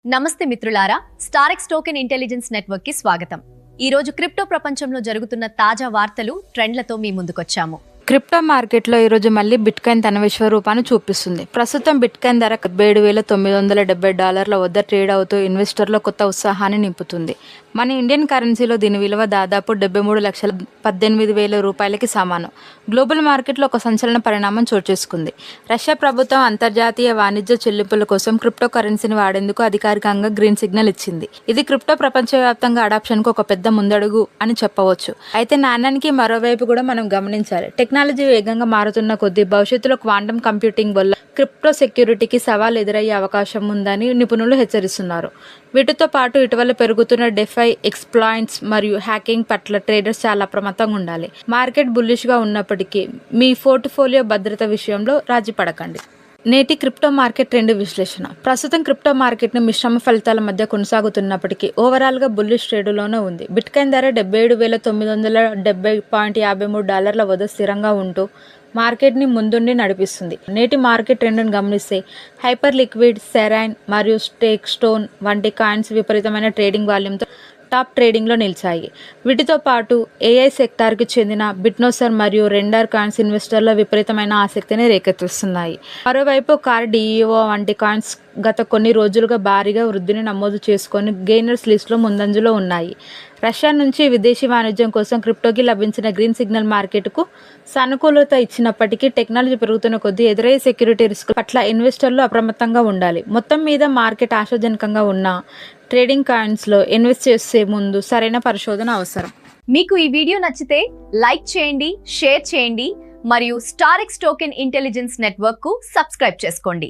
నమస్తే మిత్రులారా, స్టారెక్స్ token intelligence network కి స్వాగతం. ఈ రోజు క్రిప్టో ప్రపంచంలో జరుగుతున్న తాజా వార్తలు, ట్రెండ్లతో మీ ముందుకొచ్చాము. క్రిప్టో మార్కెట్లో ఈరోజు మళ్ళీ బిట్కాయిన్ తన విశ్వరూపాన్ని చూపిస్తుంది. ప్రస్తుతం బిట్కాయిన్ ధర $7,970 వద్ద ట్రేడ్ అవుతూ ఇన్వెస్టర్లో కొత్త ఉత్సాహాన్ని నింపుతుంది. మన ఇండియన్ కరెన్సీలో దీని విలువ దాదాపు 73,18,000 సమానం. గ్లోబల్ మార్కెట్లో ఒక సంచలన పరిణామం చోటు చేసుకుంది. రష్యా ప్రభుత్వం అంతర్జాతీయ వాణిజ్య చెల్లింపుల కోసం క్రిప్టో కరెన్సీని వాడేందుకు అధికారికంగా గ్రీన్ సిగ్నల్ ఇచ్చింది. ఇది క్రిప్టో ప్రపంచవ్యాప్తంగా అడాప్షన్కు ఒక పెద్ద ముందడుగు అని చెప్పవచ్చు. అయితే నాణ్యానికి మరోవైపు కూడా మనం గమనించాలి. టెక్నాలజీ వేగంగా మారుతున్న కొద్దీ భవిష్యత్తులో క్వాంటమ్ కంప్యూటింగ్ వల్ల క్రిప్టో సెక్యూరిటీకి సవాల్ ఎదురయ్యే అవకాశం ఉందని నిపుణులు హెచ్చరిస్తున్నారు. వీటితో పాటు ఇటీవల పెరుగుతున్న డెఫై ఎక్స్ప్లాయిట్స్ మరియు హ్యాకింగ్ పట్ల ట్రేడర్స్ చాలా అప్రమత్తంగా ఉండాలి. మార్కెట్ బుల్లిష్గా ఉన్నప్పటికీ మీ పోర్ట్ఫోలియో భద్రత విషయంలో రాజీ పడకండి. నేటి క్రిప్టో మార్కెట్ ట్రెండ్ విశ్లేషణ. ప్రస్తుతం క్రిప్టో మార్కెట్ను మిశ్రమ ఫలితాల మధ్య కొనసాగుతున్నప్పటికీ ఓవరాల్గా బుల్లిష్ ట్రేడులోనే ఉంది. బిట్కాయిన్ ధర $77,970.53 వద్ద స్థిరంగా ఉంటూ మార్కెట్ని ముందుండి నడిపిస్తుంది. నేటి మార్కెట్ ట్రెండ్ను గమనిస్తే హైపర్ లిక్విడ్, సెరైన్ మరియు స్టేక్ స్టోన్ వంటి కాయిన్స్ విపరీతమైన ట్రేడింగ్ వాల్యూమ్తో టాప్ ట్రేడింగ్లో నిలిచాయి. వీటితో పాటు ఏఐ సెక్టార్కి చెందిన బిట్నోసర్ మరియు రెండర్ కాయిన్స్ ఇన్వెస్టర్ల విపరీతమైన ఆసక్తిని రేకెత్తిస్తున్నాయి. మరోవైపు కార్డిఈఓ వంటి కాయిన్స్ గత కొన్ని రోజులుగా భారీగా వృద్ధిని నమోదు చేసుకొని గెయినర్స్ లిస్టులో ముందంజలో ఉన్నాయి. రష్యా నుంచి విదేశీ వాణిజ్యం కోసం క్రిప్టోకి లభించిన గ్రీన్ సిగ్నల్ మార్కెట్కు సానుకూలత ఇచ్చినప్పటికీ టెక్నాలజీ పెరుగుతున్న కొద్దీ ఎదురయ్యే సెక్యూరిటీ రిస్క్ పట్ల ఇన్వెస్టర్లు అప్రమత్తంగా ఉండాలి. మొత్తం మీద మార్కెట్ ఆశాజనకంగా ఉన్న ట్రేడింగ్ కాయిన్స్లో ఇన్వెస్ట్ చేసే ముందు సరైన పరిశోధన అవసరం. మీకు ఈ వీడియో నచ్చితే లైక్ చేయండి, షేర్ చేయండి మరియు స్టారెక్స్ టోకెన్ ఇంటెలిజెన్స్ నెట్వర్క్ కు సబ్స్క్రైబ్ చేసుకోండి.